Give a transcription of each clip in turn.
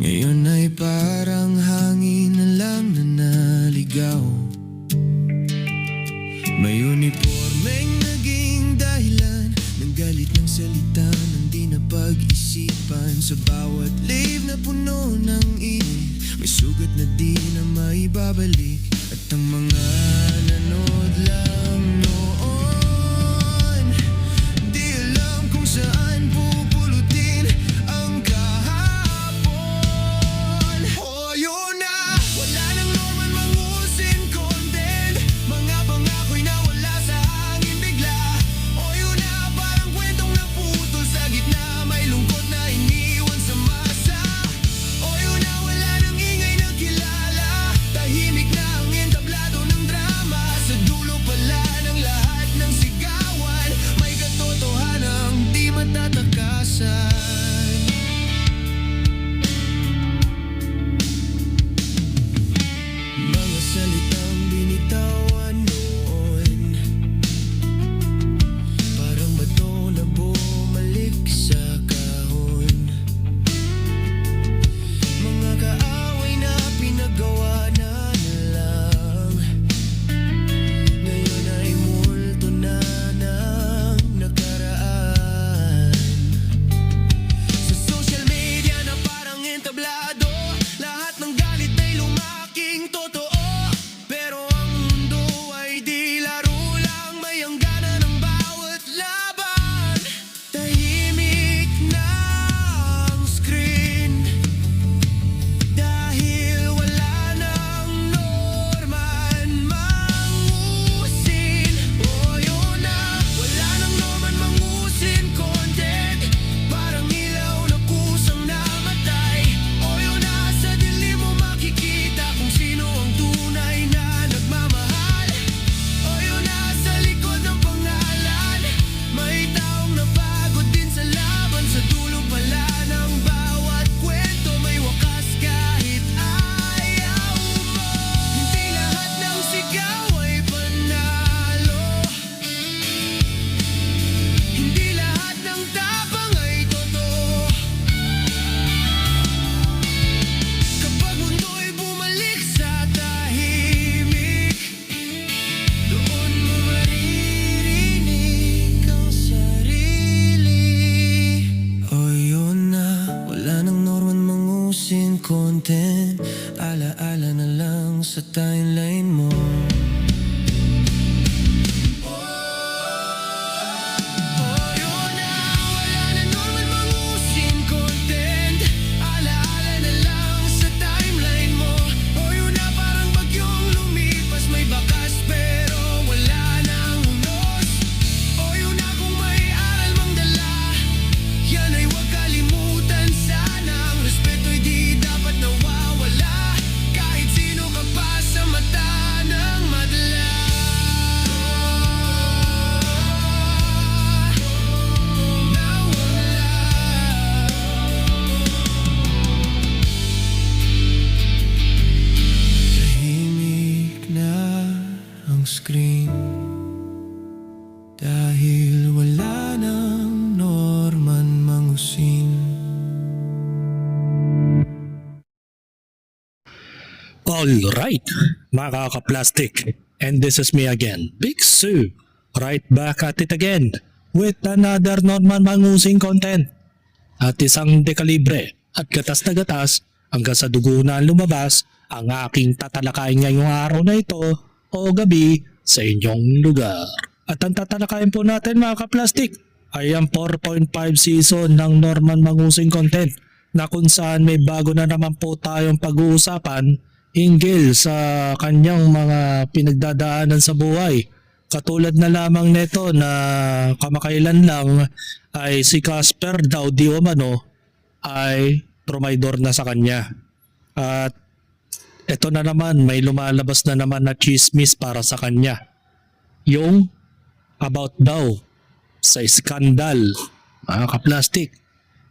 Ngayon ay parang hangin na lang na naligaw. May unipormeng naging dahilan ng galit ng salita ng di na pag-isipan. Sa bawat live na puno ng init, may sugat na di na maibabalik. At ang mga nanood lang noon, di alam kung saan pupulutin ang kahapon. Oh, yun na, wala nang normal mangusin content. Mga pangako'y nawala sa hangin bigla. Oh, yun na, parang kwentong naputol sa gitna. May lungkot na iniwan sa masa. Oh, yun na, wala nang ingay na kilala. Tahimik na ang entablado ng drama. Sa dulo pala ng lahat ng sigawan, may katotohanang di matatakasan. Mga salitang binitawan noon, parang bato na bumalik sa kahon. Mga kaaway na pinagawa na lang, ngayon ay multo na ng nakaraan. Sa social media na parang entablado, lahat ng galit ay lumaking totoo. Pero ang mundo ay di laro lang, may hangganan ng bawat laban. Tahimik na ang screen dahil wala nang norman mangusin. Oh, yun na, wala nang norman mangusin content. Parang ilaw na kusang namatay. Oh, yun na, sa dilim mo makikita kung sino ang tunay na nagmamahal. Oh, yun na, sa likod ng pangalan, may taong napagod din sa laban. Sa dulo pala ng bawat kwento, may wakas kahit ayaw mo. Hindi lahat ng sigaw ay panalo, hindi lahat ng tapang ay totoo. Kapag mundo'y bumalik sa tahimik, doon mo maririnig ang sarili. Oh, yun na, wala nang norman mangusin content. Alaala na lang sa timeline mo. Oh, yun na, wala na norman mangusin content. Alaala na lang sa timeline mo. Oh, yun na, parang bagyong lumipas, may bakas pero wala nang unos. Oh, yun na, kung may aral mang dala, yan ay huwag kalimutan sana. Ang respeto'y di dapat nawawala, kahit sino ka pa sa mata ng madla. Nawala. Tahimik na ang screen dahil wala nang norman mangusin. Alright, mga ka-plastic, and this is me again, Big Sue, right back at it again with another Norman Mangusing content. At isang dekalibre at gatas na gatas hanggang sa dugo na lumabas ang aking tatalakayin ngayong araw na ito o gabi sa inyong lugar. At ang tatalakayin po natin, mga ka-plastic, ay ang 4.5 season ng Norman Mangusing content, na kung saan may bago na naman po tayong pag-uusapan hinggil sa kanyang mga pinagdadaanan sa buhay. Katulad na lamang nito na kamakailan lang ay si Casper daw di umano ay trumaydor na sa kanya. At ito na naman, may lumalabas na naman na chismis para sa kanya. Yung about daw sa skandal, mga ka-plastic.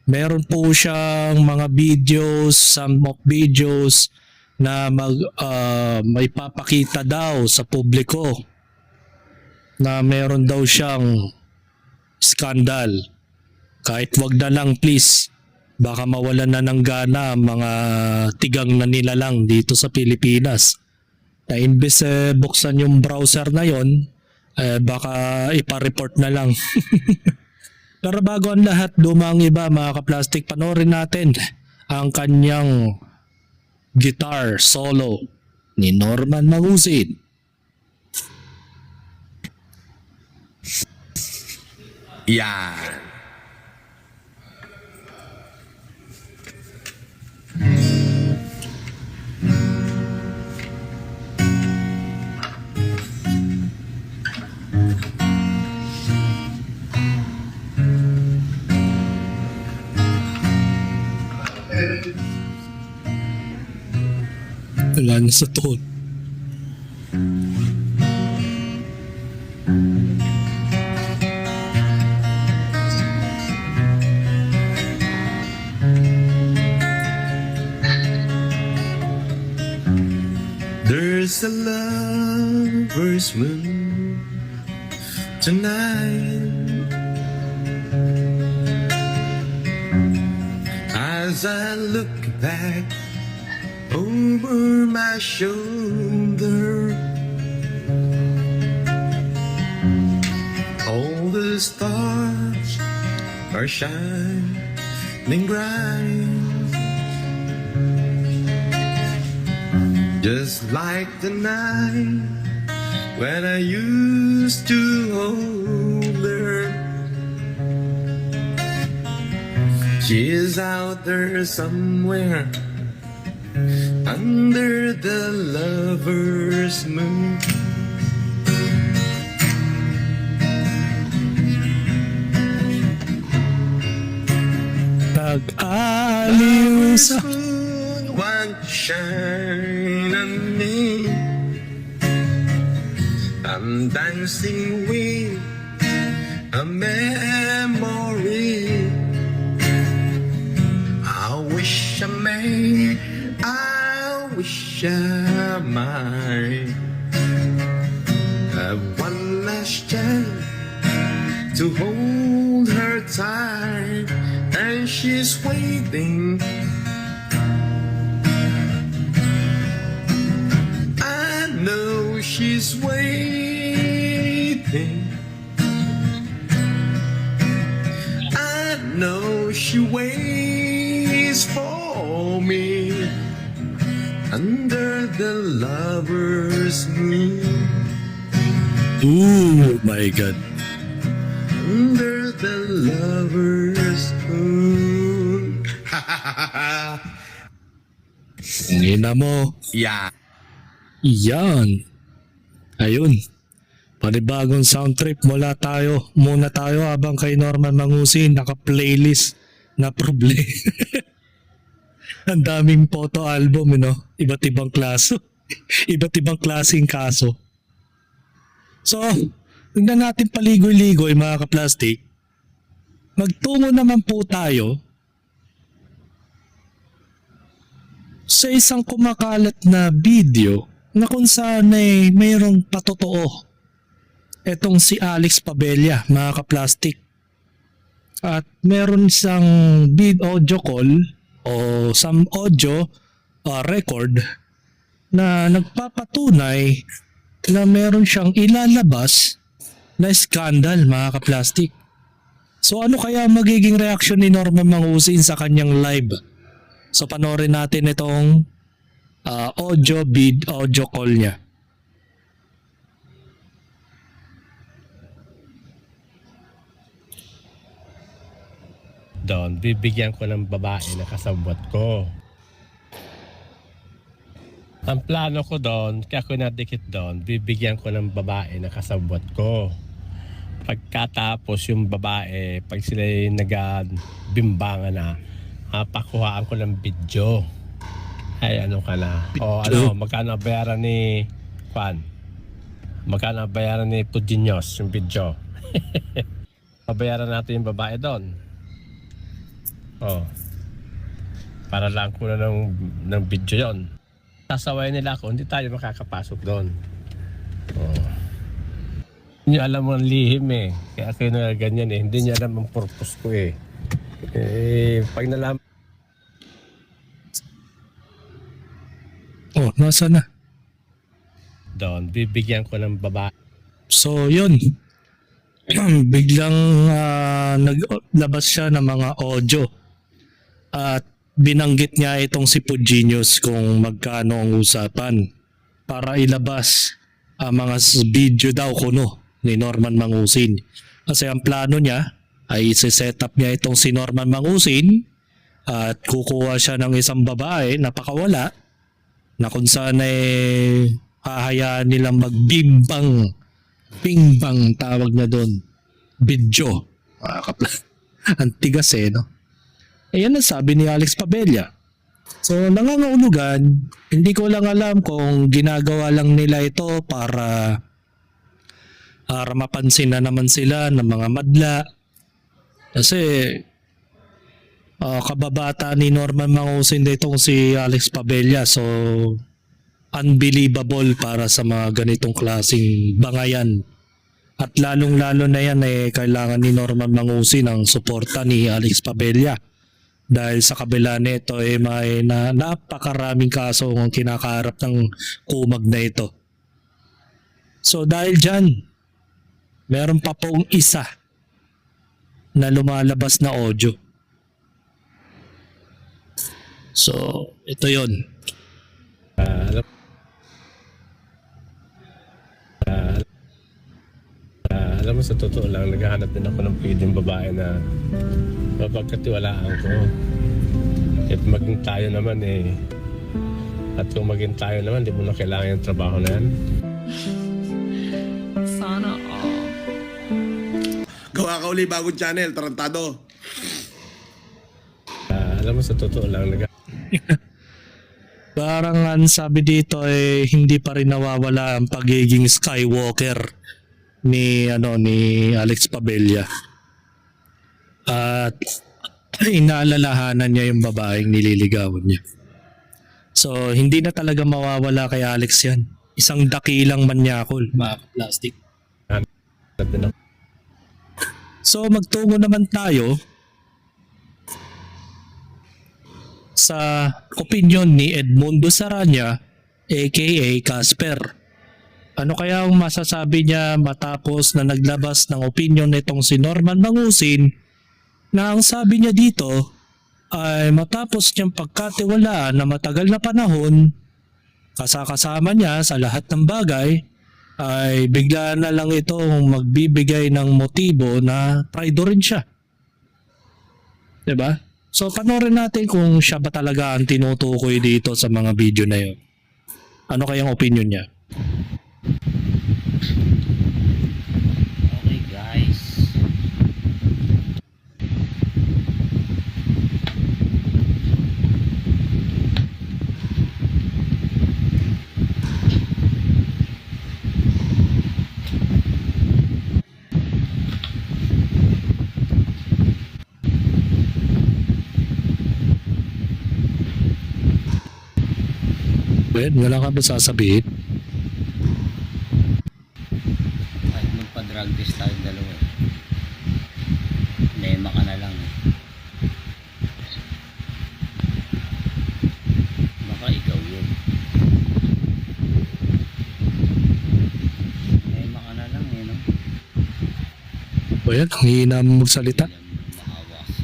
Meron po siyang mga videos, some of videos na may papakita daw sa publiko na meron daw siyang skandal. Kahit wag na lang please, baka mawalan na ng gana ang mga tigang na nilalang dito sa Pilipinas. Na imbes buksan yung browser na yon, baka ipa-report na lang. Pero bago ang lahat, lumang iba mga kaplastik, panoorin natin ang kanyang guitar solo ni Norman Mangusin. Yan. Wala na sa tone. There's a lover's moon tonight. As I look back over my shoulder, all the stars are shining bright. Just like the night when I used to hold her. She is out there somewhere under the lover's moon. Nag-aliw sa... One shine on me. I'm dancing with a memory. I wish I may, I wish I might have one last chance to hold her tight, and she's waiting. She's waiting. I know she waits for me under the lover's moon. Oh my God. Under the lover's moon. Ngina mo. Yeah. Yan. Ayun. Panibagong sound trip muna tayo habang kay Norman Mangusin naka-playlist na problema. Ang daming photo album, iba't ibang klaso. Iba't ibang klaseng kaso. So, tingnan natin paligoy-ligoy mga kaplastik. Magtungo naman po tayo sa isang kumakalat na video na kung saan mayroong patotoo etong si Alex Pabella mga kaplastik. At meron isang audio call o some audio record na nagpapatunay na meron siyang ilalabas na skandal mga kaplastik. So ano kaya magiging reaksyon ni Norman Mangusin sa kanyang live? So panoorin natin itong audio call niya. Doon, bibigyan ko ng babae na kasabwat ko. Ang plano ko doon, kaya ko nadikit doon, bibigyan ko ng babae na kasabwat ko. Pagkatapos yung babae, pag sila nagbimbangan na, pakuhaan ko ng video. Ay, ano ka na? O ano, magkano bayaran ni Juan? Magkano bayaran ni Pudinyos yung video? Pabayaran natin yung babae doon. Oh. Para lang ko na ng video yon. Sasaway nila ako, hindi tayo makakapasok doon. Oh. Hindi nyo alam ang lihim eh. Kaya kayo na ganyan eh. Hindi nyo alam ang purpose ko eh. Pag nalaman Oh, nasa na? doon, bibigyan ko ng babae. So, yun. Biglang naglabas siya ng mga audio at binanggit niya itong si Puginius kung magkano ang usapan para ilabas ang mga video daw kuno ni Norman Mangusin. Kasi ang plano niya ay set up niya itong si Norman Mangusin at kukuha siya ng isang babae na pakawala na kung saan ay hahayaan nilang magbimbang pingbang tawag na doon. Video. Ang tigas no? Ayan ang sabi ni Alex Pabella. So nangangahulugan, hindi ko lang alam kung ginagawa lang nila ito para mapansin na naman sila ng mga madla. Kasi kababata ni Norman Mangusin itong si Alex Pabella. So unbelievable para sa mga ganitong klaseng bangayan. At lalong-lalo na yan kailangan ni Norman Mangusin ang suporta ni Alex Pabella. Dahil sa kabila nito may napakaraming kaso ang kinakaharap ng kumag na ito. So dahil dyan, meron pa pong isa na lumalabas na audio. So ito yon. Alam mo, sa totoo lang, naghahanap din ako ng pwedeng babae na mapagkatiwalaan ko. At maging tayo naman at kung maging tayo naman, di mo na kailangan yung trabaho na yan. Sana all. Gawa ka uli bagong channel, tarantado. Alam mo, sa totoo lang, Parang ang sabi dito hindi pa rin nawawala ang pagiging Skywalker ni Alex Pabella. At inaalalahanan niya yung babaeng nililigawan niya. So hindi na talaga mawawala kay Alex yan. Isang dakilang manyakol, mga plastic. So magtungo naman tayo sa opinion ni Edmundo Saranya aka Casper. Ano kaya ang masasabi niya matapos na naglabas ng opinion nitong si Norman Mangusin na ang sabi niya dito ay matapos niyang pagkatiwalaan na matagal na panahon kasama niya sa lahat ng bagay ay bigla na lang itong magbibigay ng motibo na pride rin siya. Diba? So panoorin natin kung siya ba talaga ang tinutukoy dito sa mga video na yun. Ano kayang opinion niya? Okay guys. Ben, wala ka ba sasabihin? At magpa-drug test tayo dalawa. Lema ka na lang. Baka ikaw yun. Lema ka na lang no? O yan, ang hihina mo magsalita. Hindi naman makawas.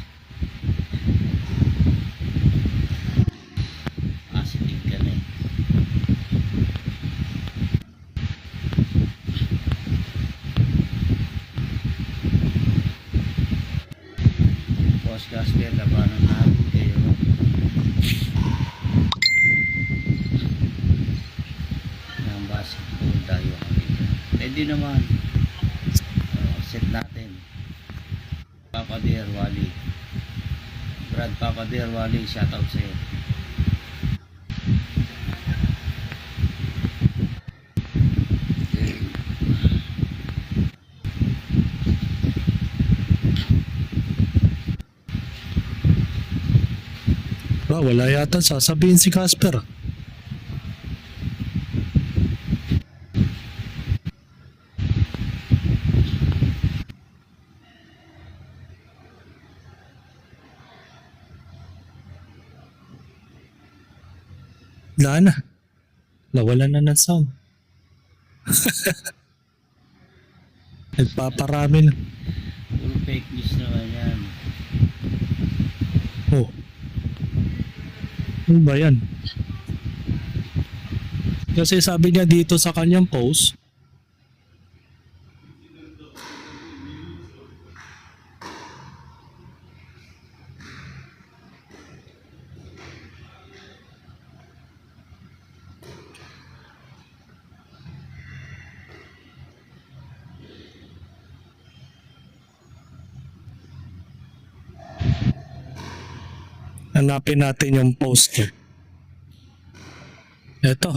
Positive ka na Boss Casper, labanan natin kayo. Ng basketball tayo kami. Pwede naman. Set natin. Papa Dear Wally. Brad Papa Dear Wally, shoutout sa'yo. Wala yata sasabihin si Casper. Wala na. Nawalan na ng sound. Nagpaparami na. Puro fake news naman yan. Oh. Ano ba yan? Kasi sabi niya dito sa kanyang post, hanapin natin yung post niya. Ito.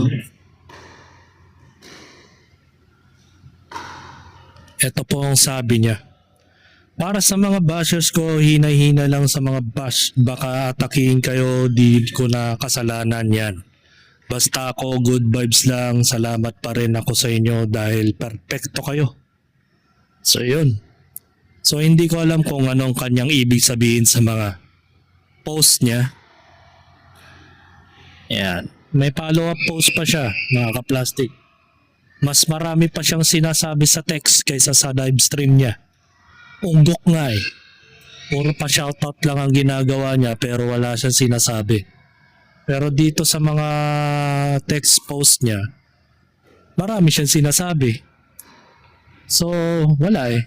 Ito po ang sabi niya. Para sa mga bashers ko, hinay-hina lang sa mga bash. Baka atakihin kayo, di ko na kasalanan yan. Basta ako, good vibes lang. Salamat pa rin ako sa inyo dahil perfecto kayo. So yun. So hindi ko alam kung anong kanyang ibig sabihin sa mga post niya. Yan. May follow-up post pa siya, mga ka-plastic. Mas marami pa siyang sinasabi sa text kaysa sa live stream niya. Unggok nga eh. Puro pa shoutout lang ang ginagawa niya pero wala siyang sinasabi. Pero dito sa mga text post niya, marami siyang sinasabi. So, wala eh.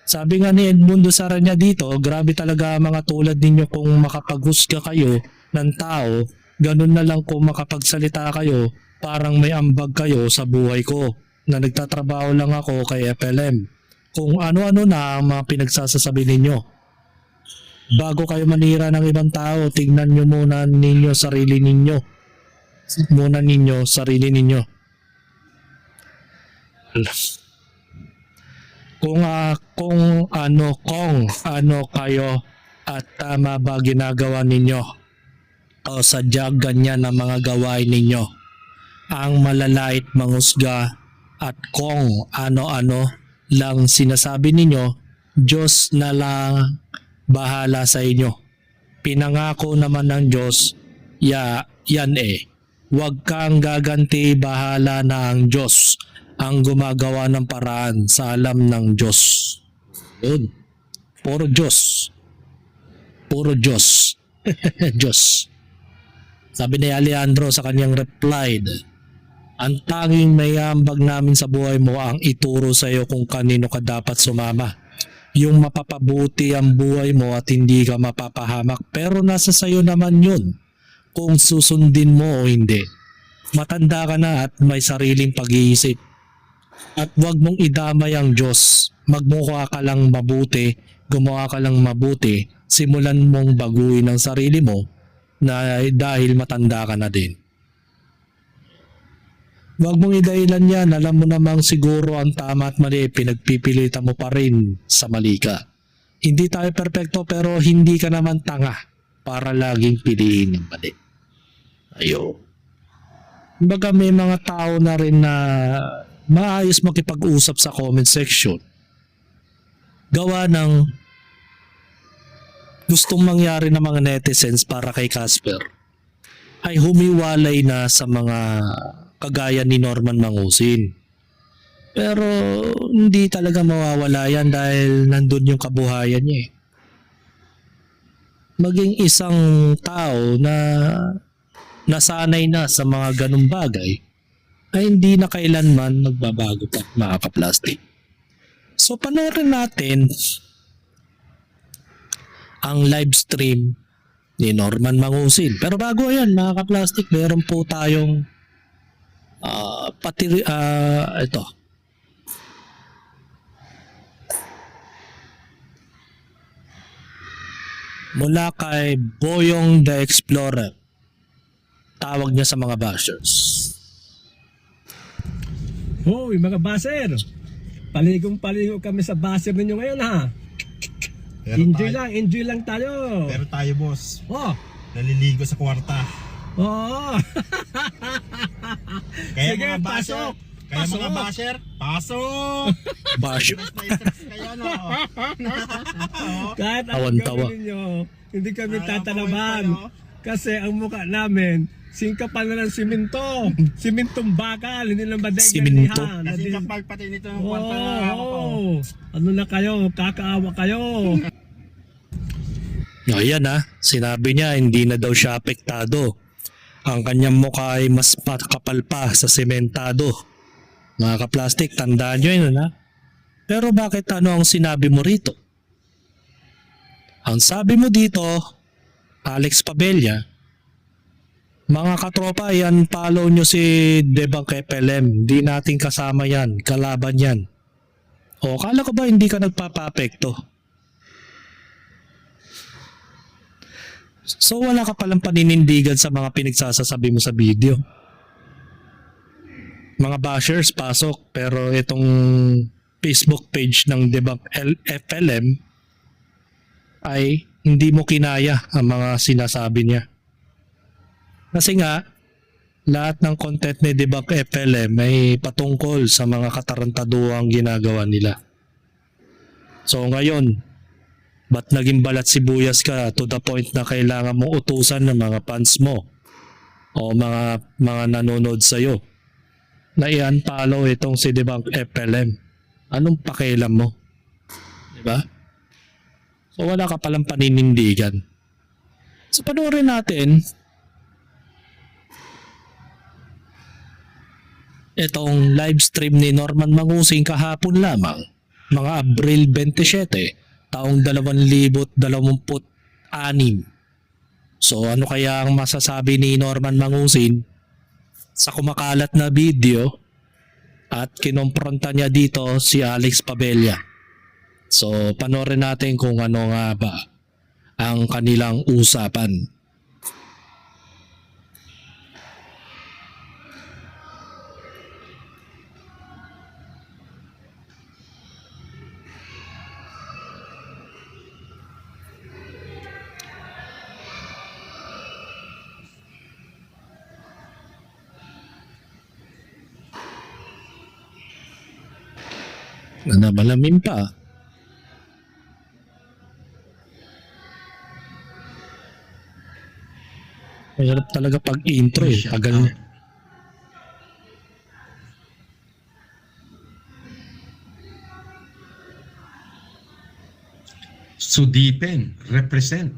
Sabi nga ni Edmundo Saranya dito, grabe talaga mga tulad ninyo kung makapaghusga kayo ng tao, ganun na lang kung makapagsalita kayo, parang may ambag kayo sa buhay ko na nagtatrabaho lang ako kay FLM. Kung ano-ano na ang mga pinagsasasabi ninyo. Bago kayo manira ng ibang tao, tingnan nyo muna ninyo sarili ninyo. Muna ninyo sarili ninyo. Kung ano kayo at tama ba ginagawa ninyo o sadyang ganyan ang mga gawain ninyo. Ang malalait manghusga at kung ano-ano lang sinasabi ninyo, Diyos na lang bahala sa inyo. Pinangako naman ng Diyos, yan eh. Huwag kang gaganti, bahala na ang Diyos ang gumagawa ng paraan sa alam ng Diyos. Yun. Puro Diyos. Puro Diyos. Diyos. Sabi ni Alejandro sa kanyang replied, ang tanging may ambag namin sa buhay mo ang ituro sa iyo kung kanino ka dapat sumama. Yung mapapabuti ang buhay mo at hindi ka mapapahamak. Pero nasa sayo naman yun kung susundin mo o hindi. Matanda ka na at may sariling pag-iisip. At huwag mong idamay ang Diyos. Magmukha ka lang mabuti, gumawa ka lang mabuti, simulan mong baguhin ang sarili mo na dahil matanda ka na din. Huwag mong idahilan yan, alam mo namang siguro ang tama at mali, pinagpipilitan mo pa rin sa mali ka. Hindi tayo perpekto pero hindi ka naman tanga para laging piliin yung mali. Ayo. Baga may mga tao na rin na maayos makipag-usap sa comment section. Gawa ng gustong mangyari ng mga netizens para kay Casper ay humiwalay na sa mga kagaya ni Norman Mangusin. Pero hindi talaga mawawala yan dahil nandun yung kabuhayan niya eh. Maging isang tao na nasanay na sa mga ganung bagay ay hindi na kailanman magbabago pa, mga ka-plastic. So panoorin natin ang live stream ni Norman Mangusin. Pero bago yan, mga ka-plastic, meron po tayong ito. Mula kay Boyong the Explorer. Tawag niya sa mga bashers. Hoy mga baser, paligong-paligo kami sa baser ninyo ngayon ha. Enjoy lang tayo. Pero tayo boss, Oh, naliligo sa kwarta. oh. Kaya Sige, mga basher, pasok. kaya Pasok. mga basher, pasok! Basher. Stress na stress kayo, no? Kahit Tawan-tawa. gawin ninyo, hindi kami Kaya tatalaban. pawid kayo. Kasi ang mukha namin, singkapan na ng simento. Simentong bakal, hindi lang badeg Simento? Kasi kapag pati nito ng kwarta na hawak ko. Ano na kayo? Kakaawa kayo. Ayan sinabi niya hindi na daw siya apektado. Ang kanyang mukha ay mas makapal pa sa sementado. Mga ka-plastic, tandaan nyo yun Pero bakit ano ang sinabi mo rito? Ang sabi mo dito, Alex Pabella, mga katropa, yan follow nyo si Debang KPLM. Di natin kasama yan, kalaban yan. O kala ko ba hindi ka nagpapapekto? So wala ka palang paninindigan sa mga pinagsasasabi mo sa video. Mga bashers pasok, pero itong Facebook page ng Debang FLM ay hindi mo kinaya ang mga sinasabi niya. Kasi nga, lahat ng content ni Debang FLM ay patungkol sa mga katarantaduang ginagawa nila. So ngayon, ba't naging balat sibuyas ka to the point na kailangan mong utusan ng mga fans mo o mga nanonood sa'yo na i-unfollow itong si Debang FLM? Anong pakialam mo? Diba? So wala ka palang paninindigan. So panoorin natin itong live stream ni Norman Mangusing kahapon lamang, mga Abril 27, taong 2026. So ano kaya ang masasabi ni Norman Mangusing sa kumakalat na video at kinompronta niya dito si Alex Pabella? So panoorin natin kung ano nga ba ang kanilang usapan. Na malamin pa. Mahirap talaga pag intro tagal. Sudipen, represent.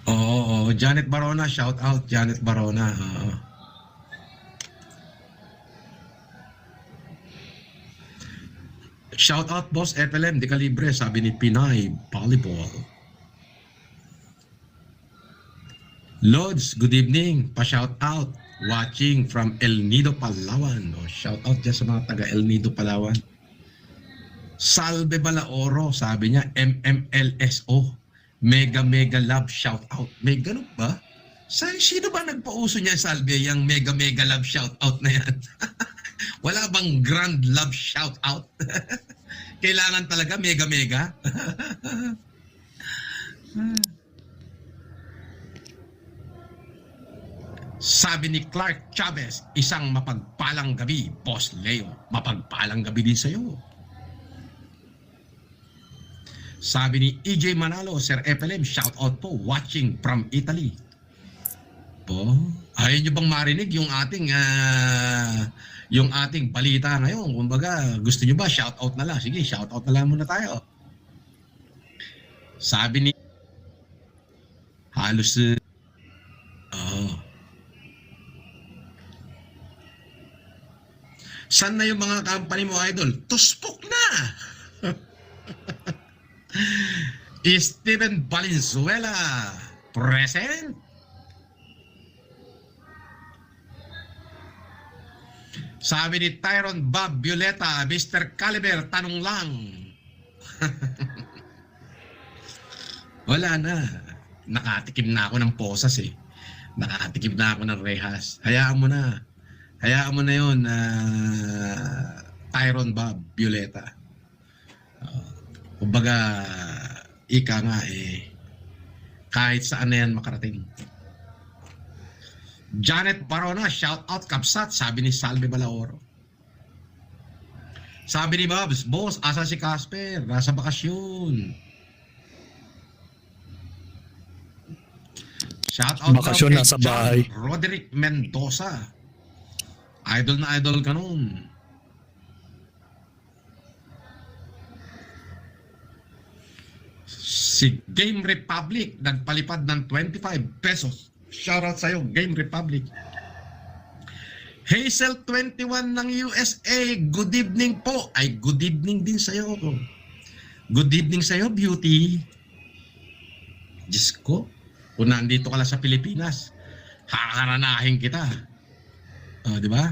Oo, Janet Barona, shout out Janet Barona. Shout out Boss FLM, di ka libre, sabi ni Pinay Volleyball. Lods, good evening, pa-shout out, watching from El Nido, Palawan. Shout out dyan sa mga taga El Nido, Palawan. Salve Balaoro, sabi niya, MMLSO. Mega love shout out. May ganun ba? Sino ba nagpauso niya salve yung mega love shout out na yan? Wala bang grand love shout out? Kailangan talaga mega. Sabi ni Clark Chavez, isang mapagpalang gabi, Boss Leo. Mapagpalang gabi din sa'yo. Sabi ni EJ Manalo, Sir FLM, shout out po, watching from Italy. Po, ayaw nyo bang marinig yung ating balita ngayon? Kumbaga, gusto nyo ba shout out na lang? Sige, shout out na lang muna tayo. Sabi ni halos saan na yung mga company mo, idol? Tuspok na! Steven Valenzuela, present. Sabi ni Tyron Bob Violeta, Mr. Caliber, tanong lang. Wala na. Nakatikim na ako ng posas eh. Nakatikim na ako ng rehas. Hayaan mo na. Hayaan mo na yun, Tyron Bob Violeta. Kumbaga, ika nga Kahit saan na yan makarating. Janet Barona, shout out Kapsat, sabi ni Salve Balaoro. Sabi ni Babs, boss, asa si Casper? Nasa bakasyon. Shout out Bakasyon daw kay nasa John bahay. Roderick Mendoza. Idol na idol ka nun. Si Game Republic nagpalipad ng 25 pesos. Shoutout sa'yo, Game Republic. Hazel 21 ng USA, good evening po. Ay, good evening din sa'yo. Good evening sa'yo, beauty. Diyos ko, kung nandito ka lang sa Pilipinas, hakaranahin kita. Di ba?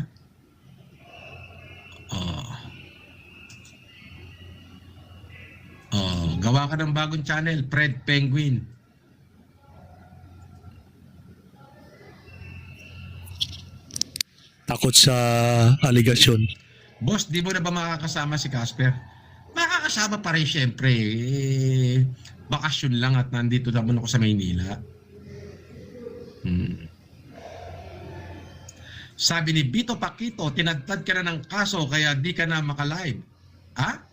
Gawa ka ng bagong channel, Fred Penguin. Takot sa aligasyon. Boss, di mo na ba makakasama si Casper? Makakasama pa rin syempre. Bakasyon lang at nandito naman ako sa Maynila. Sabi ni Bito Paquito, tinadtad ka na ng kaso kaya di ka na makalive. Ha?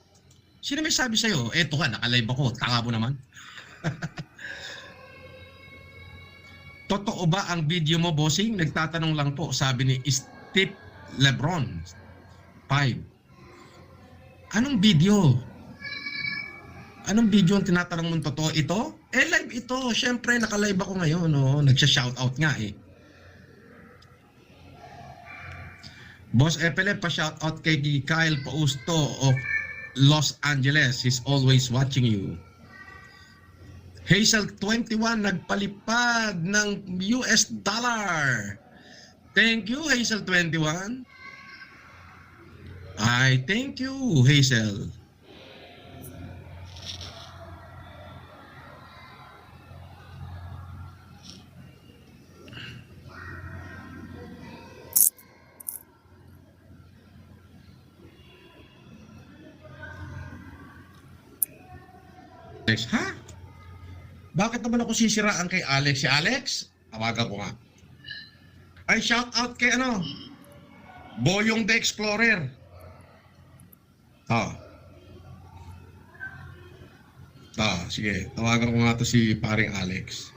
Sino may sabi sa'yo? Eto ka, nakalive ako. Tanga mo naman. Totoo ba ang video mo, bossing? Nagtatanong lang po, sabi ni Steve Lebron. 5. Anong video? Anong video ang tinatanong mong totoo? Ito? Live ito. Siyempre, nakalive ako ngayon. No? Nagsha-shoutout nga eh. Boss Epele, pa-shoutout kay Kyle Pausto of Los Angeles. He's always watching you. Hazel 21 nagpalipad ng US dollar. Thank you, Hazel 21. Ay, thank you, Hazel. Alex, ha? Bakit naman ako sisiraan kay Alex? Si Alex? Tawagan ko nga. Ay, shout out kay ano? Boyong the Explorer. Sige. Tawagan ko nga to si paring Alex.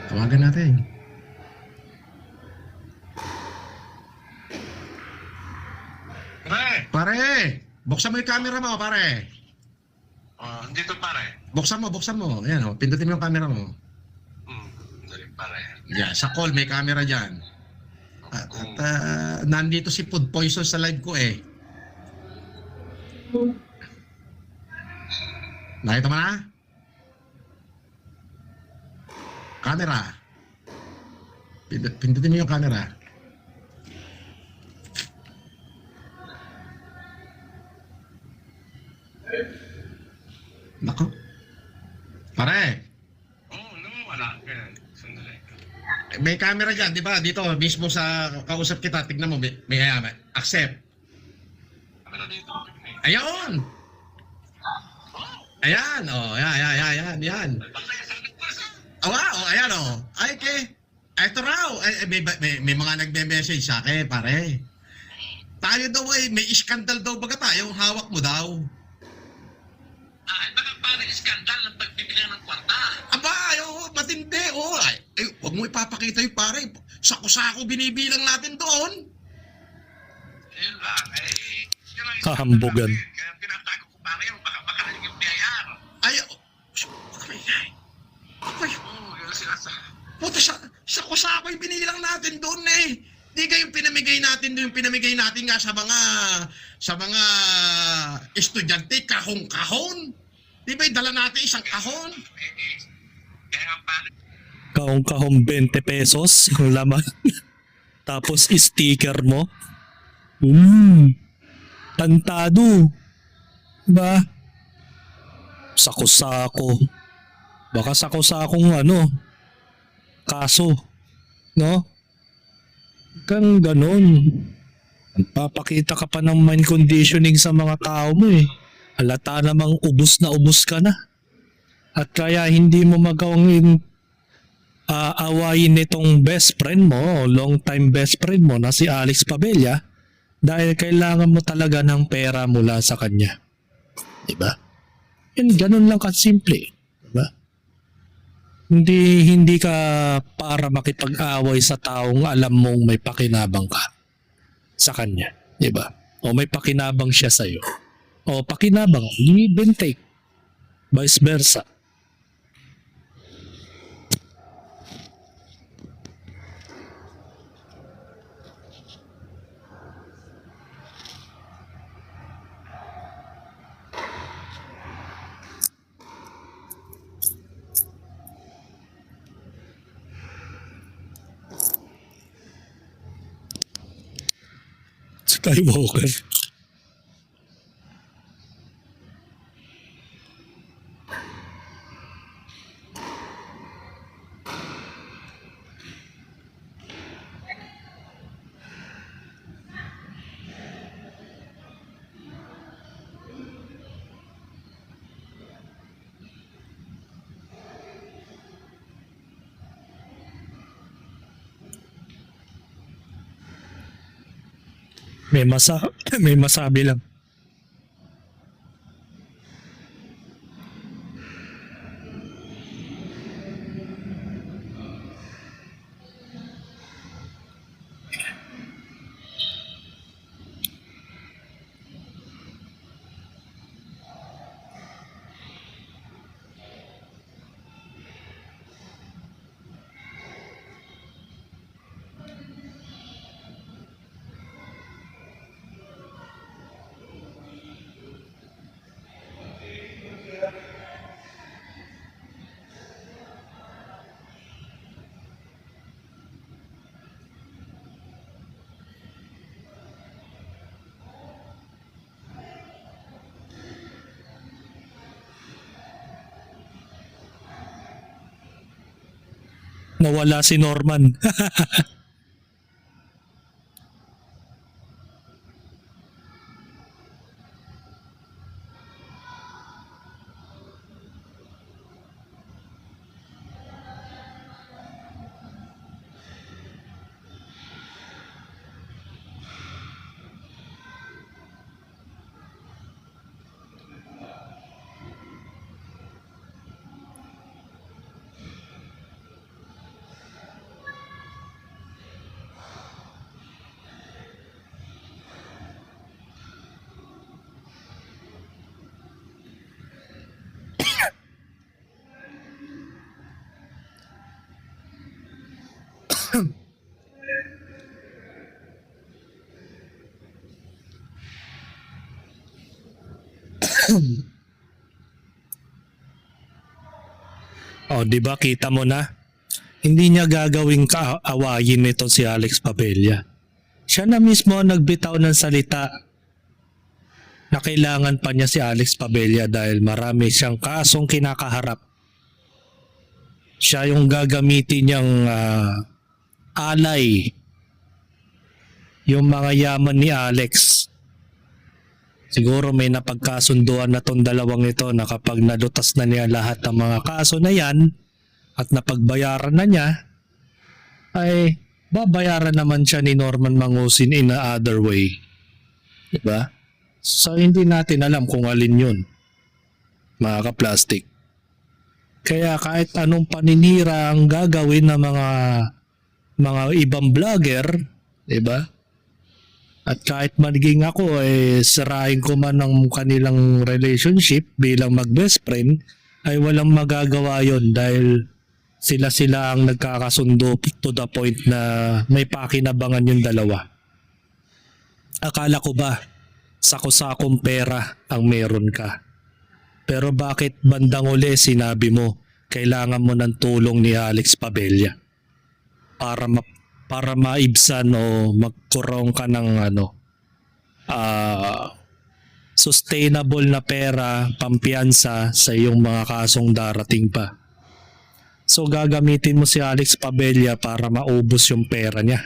Tawagan natin. Pare, buksan mo yung camera mo, pare. Dito pare. Buksan mo. Ayan, pindutin mo yung camera mo. Dali pare. Yeah, sa call may camera dyan. At nandito si Food Poison sa live ko eh. Nakita mo na? Camera. Pindutin mo yung camera. Nako. Pare. Wala. Sandali. May camera dyan, di ba? Dito, mismo sa kausap kita, tignan mo, may accept. Camera dito. Ayun! Ayan, yan. Ayan, Ay, ito raw. May mga nagme-message sa akin, pare. Tayo daw may iskandal daw baga tayo, hawak mo daw. Baka parang iskandal ng pagbibigyan ng kwarta. Aba, matindi, huwag mo ipapakita yung pare. Sako-sako binibilang natin doon. Yun lang, yun ang Kahambugan. Kaya tinatago ko pare yun, baka rin yung BIR. Huwag kami ngay. Yun ang sinasabi. Puta, sako-sako yung binilang natin doon eh. Di kayo pinamigay natin doon, yung pinamigay natin nga sa mga estudyante, kahong-kahon. Di ba, dala natin isang kahon? Kaya nga pare, Kahong-kahong 20 pesos yung laman. Tapos sticker mo. Tantado. Diba? Sako-sako. Baka sako-sakong kaso. No? Kang ganon. Papakita ka pa ng mind conditioning sa mga tao mo eh. Halata namang ubus na ubus ka na. At kaya hindi mo magawang awayin nitong best friend mo, long time best friend mo na si Alex Pabella dahil kailangan mo talaga ng pera mula sa kanya. Diba? Yan, ganun lang kasimple. Diba? Hindi ka para makipag-away sa taong alam mong may pakinabang ka sa kanya. Diba? O may pakinabang siya sa'yo. O pakinabang, give and take. Vice versa. Skywalker. May masabi lang. Nawala si Norman. Oh, di ba kita mo na? Hindi niya gagawing kaawayin nito si Alex Pabella. Siya na mismo ang nagbitaw ng salita na kailangan pa niya si Alex Pabella dahil marami siyang kasong kinakaharap. Siya yung gagamitin niyang alay yung mga yaman ni Alex. Siguro may napagkasunduan na tong dalawang ito na kapag nalutas na niya lahat ng mga kaso na yan at napagbayaran na niya, ay babayaran naman siya ni Norman Mangusin in a other way. Diba? So hindi natin alam kung alin yun, mga ka-plastic. Kaya kahit anong paninira ang gagawin ng mga ibang vlogger, diba? At kahit magiging ako sirain ko man ang kanilang relationship bilang mag-best friend, ay walang magagawa yon dahil sila ang nagkakasundo to the point na may pakinabangan yung dalawa. Akala ko ba sako-sakong pera ang meron ka? Pero bakit bandang uli sinabi mo kailangan mo ng tulong ni Alex Pabella para maibsan o magkurong ka ng sustainable na pera, pampiyansa sa iyong mga kasong darating pa. So gagamitin mo si Alex Pabella para maubos yung pera niya.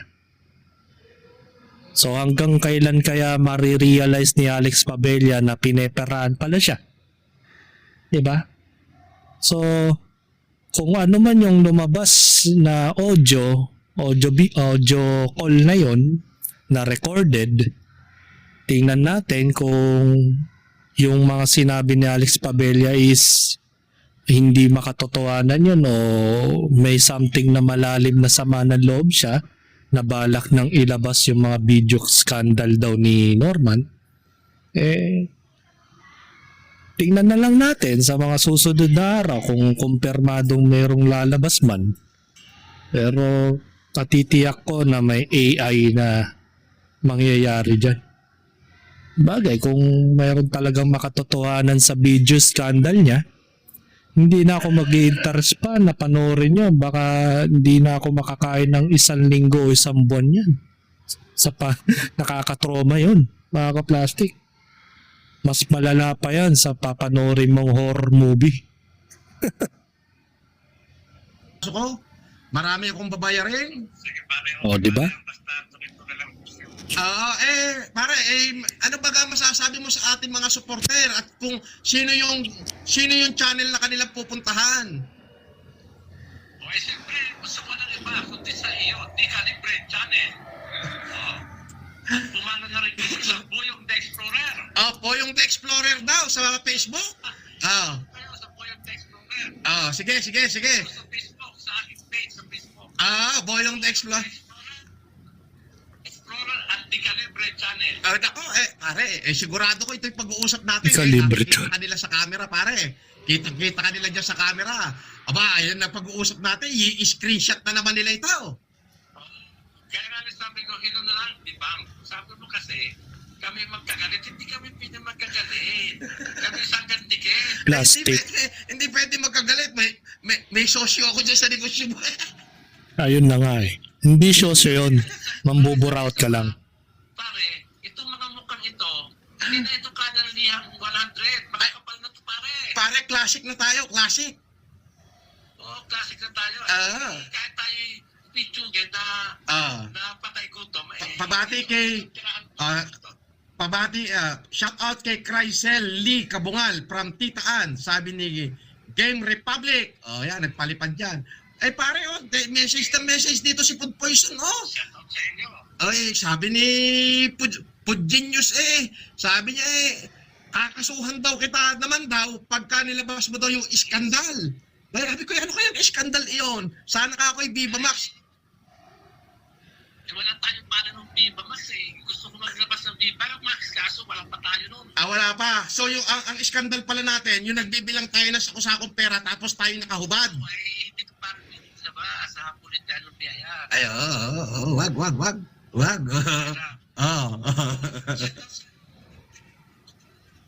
So hanggang kailan kaya marirealize ni Alex Pabella na pineperaan pala siya? Diba? So, kung ano man yung lumabas na audio call na yon na recorded, tingnan natin kung yung mga sinabi ni Alex Pabella is hindi makatotohanan yun o may something na malalim na sama ng loob siya na balak nang ilabas yung mga video scandal daw ni Norman. Tingnan na lang natin sa mga susunod na araw kung kumpirmadong merong lalabas man. Pero katitiyak ko na may AI na mangyayari dyan. Bagay, kung mayroon talagang makatotohanan sa video scandal niya, hindi na ako mag-i-interest pa na panoorin yun. Baka hindi na ako makakain ng 1 linggo o 1 buwan yan. Nakakatroma yun, mga ka-plastic. Mas malala pa yan sa papanoorin mong horror movie. So ko, marami akong babayarin. Sige pare. O, di ba? Basta tuloy ko na lang. Pare, ano ba masasabi mo sa ating mga supporter at kung sino yung channel na kanilang pupuntahan? O eh siyempre, gusto ko ng iba kundi sa iyo. Di Calibre Channel. Pumalo na rin dito sa Boyong the Explorer. Boyong the Explorer daw sa Facebook. Kayo sa Boyong the Explorer. Sige. Sa Facebook, sa aking page sa Facebook. Boyong the Explorer. Explorer at Di Calibre Channel. Pare, sigurado ko ito yung pag-uusap natin. Calibre Kita kanila sa camera, pare. Kita kanila dyan sa camera. Aba, ayan na pag-uusap natin. I-screenshot na naman nila ito. Kaya nga sabi ko, hilo na lang, di ba? Sabi mo kasi, kami magkagalit. Hindi kami pwede magkagalit. Kami sanggan dikit. Plastic. Hindi pwede magkagalit. May sosyo ako dyan sa negosyo mo. Ayun na nga eh. Hindi sosyo yun. Mambuburaot ka lang. Pare, itong mga mukhang ito, hindi na ito kanalihang 100. Makakapal na ito, pare. Pare, classic na tayo. Classic. Oo, classic na tayo. Kahit tayo pitsugin na patay gutom. Pabati kay... shout out kay Chrysel Lee Kabungal from Titaan. Sabi ni Game Republic. Yan, nagpalipad dyan. Pare, message dito si Food Poison, Shout out sa inyo. Sabi ni Pudgenius sabi niya kakasuhan daw kita naman daw pagka nilabas mo daw yung iskandal. Sabi ko, ano kayang iskandal iyon? Sana ka ako'y Viva Max. Wala tayong para ng Viva Max Gusto ko maglabas ng Viva Max, kaso wala pa tayo nun. Wala pa. So yung ang iskandal pala natin, yung nagbibilang tayo ng sakusakong pera tapos tayo nakahubad. Hindi ko parang nilabas sa hapulit tayo ng biyaya. Wag.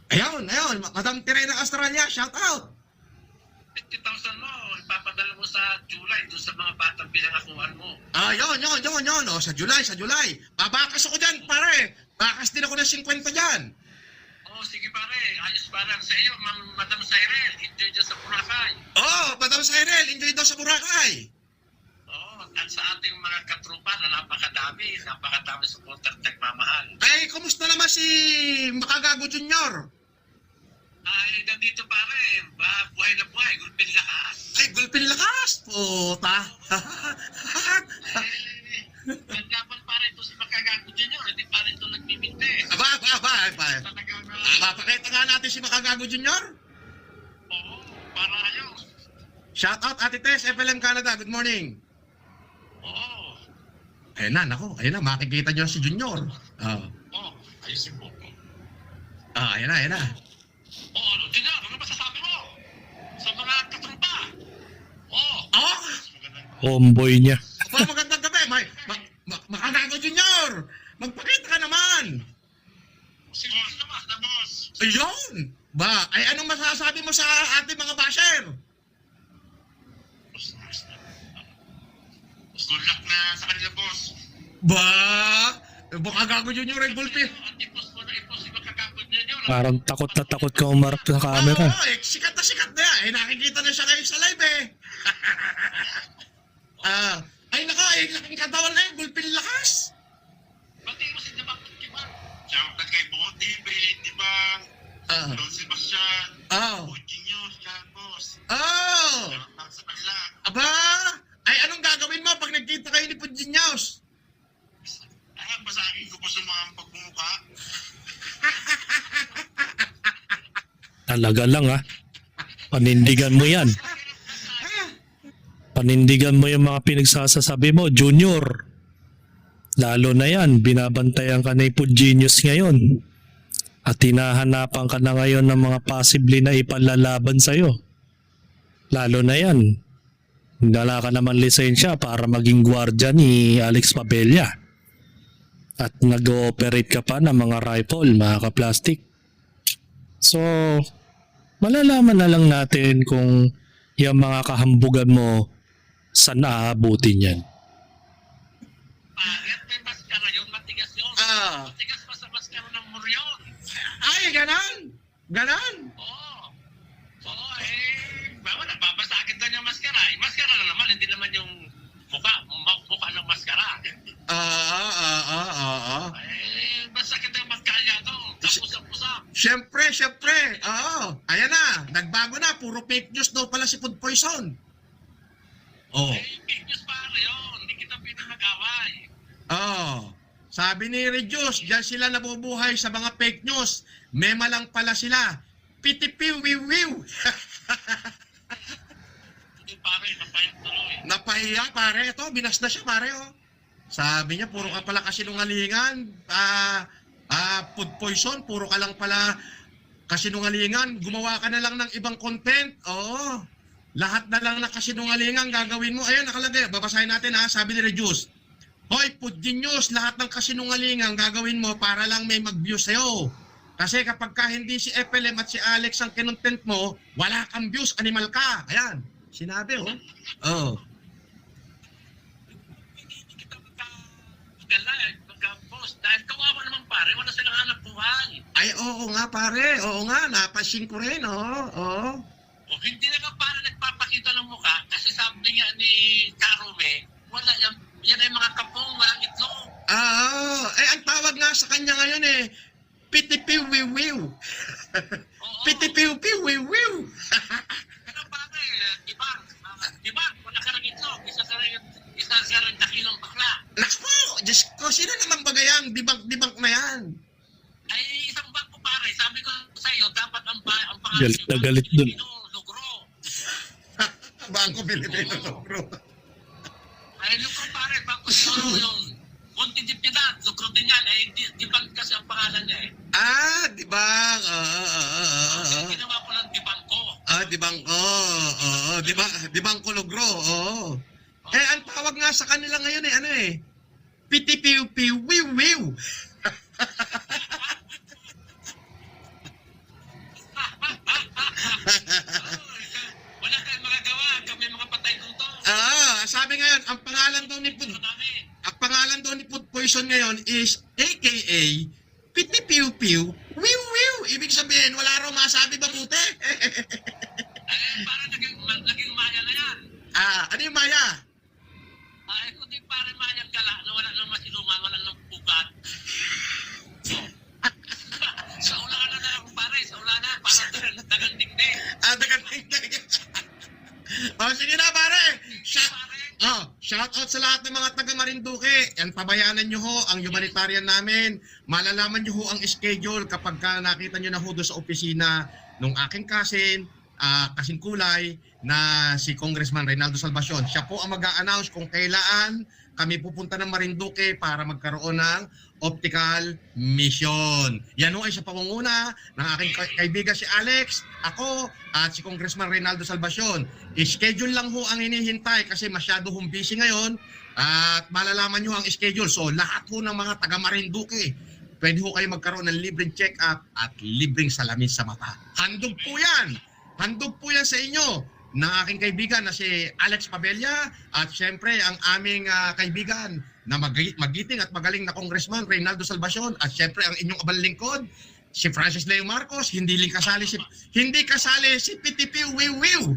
Ayun, Madam Tirena Australia, shout out. 50,000 mo, ipapadala mo sa July doon sa mga batang pinangakuan mo. Yun. Sa July. Babakas ako dyan, pare. Bakas din ako ng 50 dyan. Sige pare, ayos pa lang sa iyo, Madam Cyril. Enjoy dyan sa Boracay. Madam Cyril, enjoy daw sa Boracay. At sa ating mga katrupa na napakadami supporter nagmamahal. Kumusta naman si Makagago Junior? Nandito pare, buhay na buhay, gulpin lakas. Gulpin lakas! Puta! Nagdapan pare ito si Makagago Junior, hindi pare ito nagmiminte. Talagang mapakita nga natin si Makagago Junior. Para ayos. Shout out Ate Tess, FLM Canada, good morning. Ayun na, makikita nyo si Junior. Ayusin mo. Ayun na. Junior, ano masasabi mo? Sa mga katrupa? Homeboy niya. Magandang gabi, Makagago Junior. Magpakita ka naman. Sige naman, na boss. Ayun! Anong masasabi mo sa ating mga basher? Good luck na sa kanila, boss. Makagago Junior ay gulpin. Ipos mo na ipos si Makagago Junior. Parang takot na takot ka umarap sa camera. Sikat na yan. Nakikita na siya kayo sa live laking katawan na gulpin lakas. Pati mo si Talaga lang ha. Panindigan mo yan. Panindigan mo yung mga pinagsasasabi mo, Junior. Lalo na yan, binabantayan ka na Food Genius ngayon. At hinahanapan ka na ngayon ng mga possibly na ipalalaban sa'yo. Lalo na yan, wala ka naman lisensya para maging gwardiya ni Alex Pabella. At nag-ooperate ka pa ng mga rifle, mga ka-plastic. So, malalaman na lang natin kung yung mga kahambugan mo saan aabutin yan. Bakit may maskara yun? Matigas yun. Ah. Matigas pa sa maskara ng muryon. Ay, ganon! Ganon! Oo. Oo, bawa nababasakit doon yung maskara. Yung maskara na naman, hindi naman yung mukha ng maskara. Masakit yung maskara to. Tapos-tapos. Siyempre. Oo. Ayan na. Nagbago na. Puro fake news daw pala si Food Poison. Oh. Fake news pare yun. Hindi kita pinamagaway. Oh. Sabi ni Reduce, diyan sila nabubuhay sa mga fake news. Mema lang pala sila. Pitipiw-wiw-wiw. Hindi pare, napayag tuloy. Napahiya pare. Ito, binas na siya pare. Oh. Sabi niya, puro ka pala kasinungalingan. Food Poison, puro ka lang pala kasinungalingan. Gumawa ka na lang ng ibang content. Oo. Lahat na lang na kasinungalingan gagawin mo. Ayun, nakalagay. Babasahin natin ha. Sabi ni Reduce, Hoy, Food Genius, lahat ng kasinungalingan gagawin mo para lang may mag-view sa'yo. Kasi kapag ka hindi si FLM at si Alex ang kinontent mo, wala kang views, animal ka. Ayan, sinabi oh. Oh. Hindi kita magkagala, magka-post. Dahil kawawa naman pare, wala silang hanap buhay. Ay, oo nga pare. Oo nga, napansin ko rin. Oo. O hindi na nga pare nagpapakita ng mukha kasi sabi nga ni Karume, wala yan ay mga kapong, walang itlog. Ang tawag nga sa kanya ngayon pitipiw-wiw-wiw. Oo. Pitipiw-piw-wiw-wiw. Kaya pare, diba, wala ka ng itlog, isa ka rin dakilong bakla. Naku, Diyos ko, sino naman bagayang dibang na yan? Ay, isang bangko pare, sabi ko sa iyo, dapat ang pangalan Galit na galit dun. Lugro. Bangko Pilipino Logro. Ay, lugro pare, bangko siguro yung Monte de Piedad, lugro din yan. Ay, Dibang kasi ang pangalan niya Dibang. Ginawa ko ng Dibangko. Dibangko. Dibangko Logro. Oo. Ang tawag nga sa kanila ngayon pitipiw-piw-wiw-wiw. Wala kayong magagawa, kami mga patay kong to. Sabi ngayon, ang pangalan daw ni Food Poison ngayon is AKA Pitipiw-piw Wiw-wiw. Ibig sabihin, wala raw masabi mabuti. Parang naging maya na yan. Ano yung maya? Kundi pare mayang gala na wala nang masiluman, wala nang pugat. Sa ulana na lang pare, sa ulana, parang dagang dingding. Dagan-ding. Sige na pare. Shout out sa lahat ng mga taga Marinduque. Yan, pabayanan nyo ho ang humanitarian namin. Malalaman nyo ho ang schedule kapag nakita nyo na ho doon sa opisina nung aking kasing kulay na si Congressman Reynaldo Salvacion. Siya po ang mag-a-announce kung kailan kami pupunta ng Marinduque para magkaroon ng optical mission. Yan ho ay sa pangunguna ng aking kaibigan si Alex, ako at si Congressman Reynaldo Salvacion. I-schedule lang ho ang hinihintay kasi masyado hong busy ngayon at malalaman nyo ang schedule. So lahat ho ng mga taga Marinduque, pwede ho kayo magkaroon ng libreng check-up at libreng salamin sa mata. Handog po yan! Handog po yan sa inyo ng aking kaibigan na si Alex Pabella at syempre ang aming kaibigan na magiting at magaling na Congressman Reynaldo Salvacion at syempre ang inyong abang lingkod si Francis Leo Marcos. Hindi kasali si Pitipiw Wiw-wiw.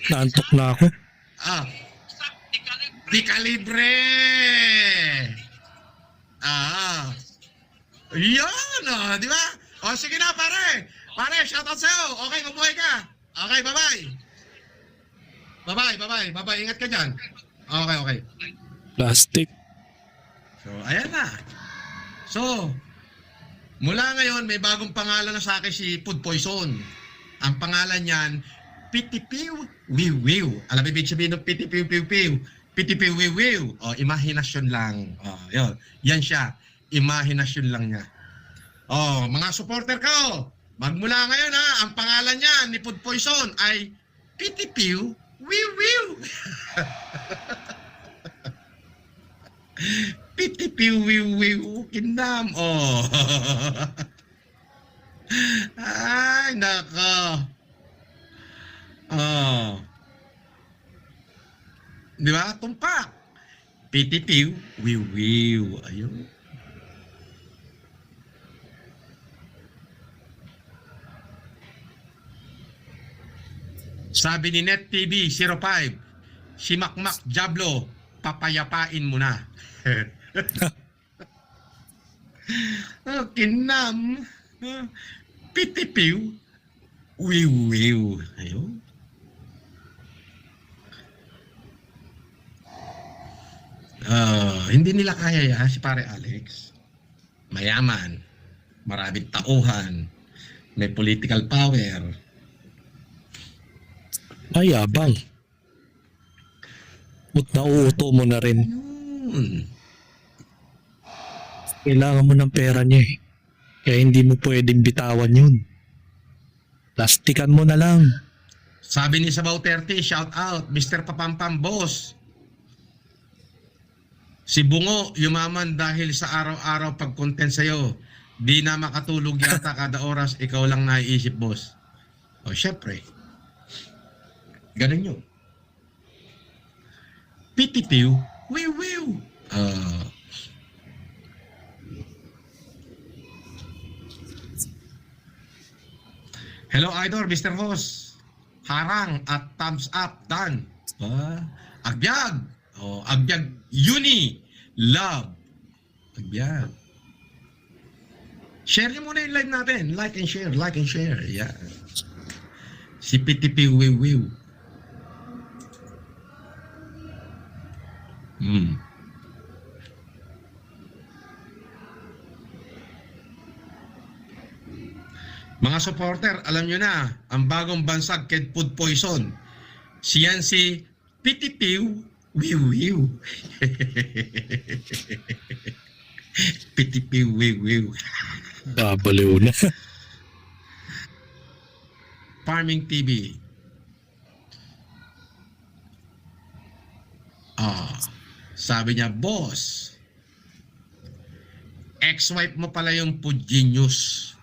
Naantok na ako. Di kalibre. Yan, di ba? Sige na pare. Pare, shoutout sa'yo. Okay, mabuhay ka. Okay, bye-bye. Bye-bye. Ingat ka dyan. Okay. Plastic. So, ayan na. So, Mula ngayon, may bagong pangalan na sa akin si Food Poison. Ang pangalan niyan, Pitipiw Wiw Wiw. Alam mo ibig sabihin ng Pitipiw Piw Piw? Pitipiw Wiw Wiw. O, imahinasyon lang. O, yun. Yan siya. Imahinasyon lang niya. O, mga supporter ko, magmula ngayon ha, ang pangalan niya ni Food Poison ay Pitipiw Wiw Wiw. Pitipiw Wiw Wiw. Kinam. Oh. Ay, nako. Oh. Di ba? Tumpak. Pitipiw Wiw Wiw. Ayun. Sabi ni Net TV 05, si Makmak Diablo, papayapain mo na. Oh, kinam. Pitipiw. Wiw wiw. Ayun. Hindi nila kaya ya, si pare Alex. Mayaman. Maraming tauhan. May political power. Ay, abang. At nauuto mo na rin. Kailangan mo ng pera niya eh. Kaya hindi mo pwedeng bitawan yun. Plastikan mo na lang. Sabi ni Sabaw 30, shout out, Mr. Papampam Boss. Si Bungo, yumaman dahil sa araw-araw pag-content sa'yo. Di na makatulog yata kada oras, ikaw lang naiisip, boss. O, syempre. Ganun yun. Pitipiw, wiw wiw. Hello, Idol, Mr. Host. Harang at thumbs up, done. Agbyag. Agbyag, Uni. Love. Agbyag. Share nyo muna yung live natin. Like and share, like and share. Yeah. Si Pitipiw Wiw Wiw. Mga supporter, alam nyo na, ang bagong bansag kay Food Poison. Siyan si Pitipiw Wiw Wiw. Pitipiw Wiw Wiw. Babaliw na. Farming TV. Sabi niya, boss, ex-wife mo pala yung Food Genius.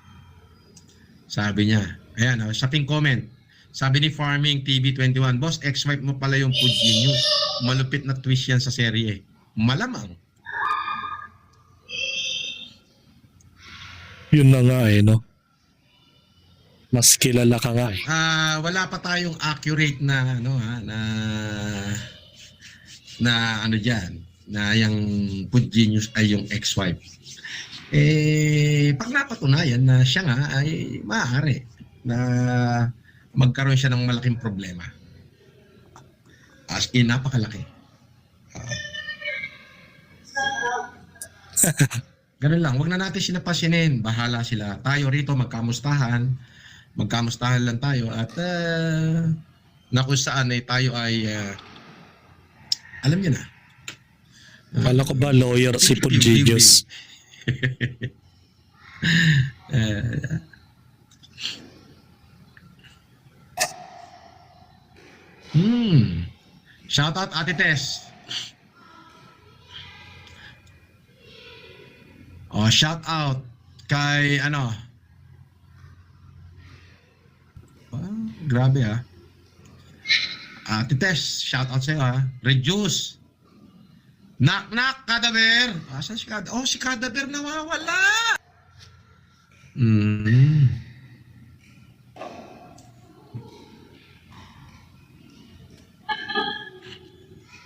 Sabi niya. Ayan, sa ping comment. Sabi ni Farming TV 21, boss, ex-wife mo pala yung Food Genius. Malupit na twist yan sa serye. Malamang. Yun na nga eh, no? Mas kilala ka nga eh. Wala pa tayong accurate na na ano diyan, na yung Food Genius ay yung ex-wife. Pag napatunayan na siya nga ay maaari na magkaroon siya ng malaking problema. As in, napakalaki. Ganun lang, wag na natin sinapasinin. Bahala sila. Tayo rito magkamustahan lang tayo at na kung saan tayo ay alam niyo na. Kala ko ba lawyer si Food Genius? Shout out Ate Tess. Shout out kay grabe Ate Tess, shout out sa'yo Reduce. Knock knock, Kadaber. Asan si Kadaber? Si Kadaber nawawala.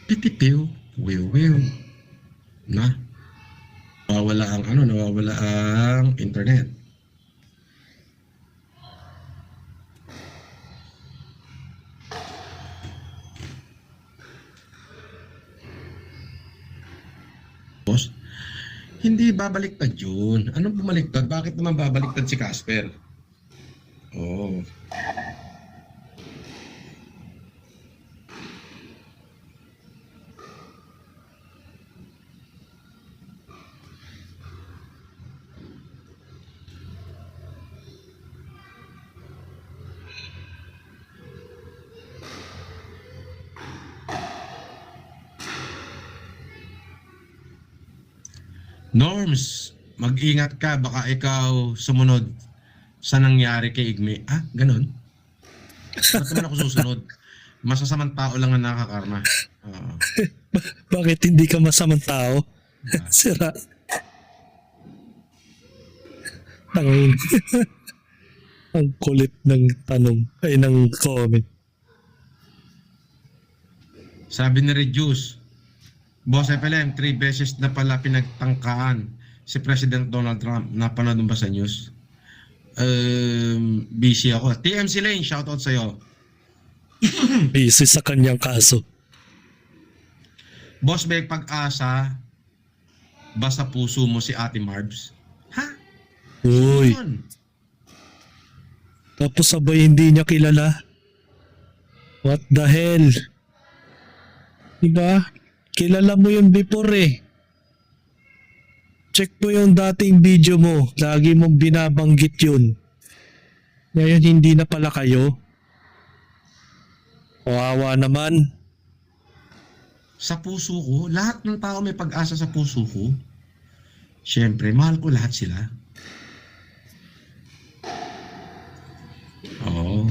Pitipiw, wiw wiw. Nawawala ang internet. Boss, Hindi babaliktad yun. Anong bumaliktad? Bakit naman babaliktad si Casper? Oh. Norms, mag-ingat ka, baka ikaw sumunod sa nangyari kay Igme. Ah, ganun? Ba't naman ako susunod? Masasamang tao lang ang nakakarma. Oo. Bakit hindi ka masamang tao? Diba? Sira. Ang, ang kulit ng tanong, ay ng comment. Sabi ni Reduce, Boss FLM, 3 beses na pala pinagtangkaan si President Donald Trump. Napanood mo ba sa news? Busy ako. TMC Lane, shoutout sa'yo. Busy sa kanyang kaso. Boss Beg, pag-asa, basta puso mo si Ate Marbs. Ha? Uy, Yun. tapos sabay hindi niya kilala. What the hell? Diba? Kilala mo yun before eh. Check mo yung dating video mo. Lagi mong binabanggit yun. Ngayon hindi na pala kayo. Kawawa naman. Sa puso ko, lahat ng tao may pag-asa sa puso ko. Siyempre, mahal ko lahat sila. Oo.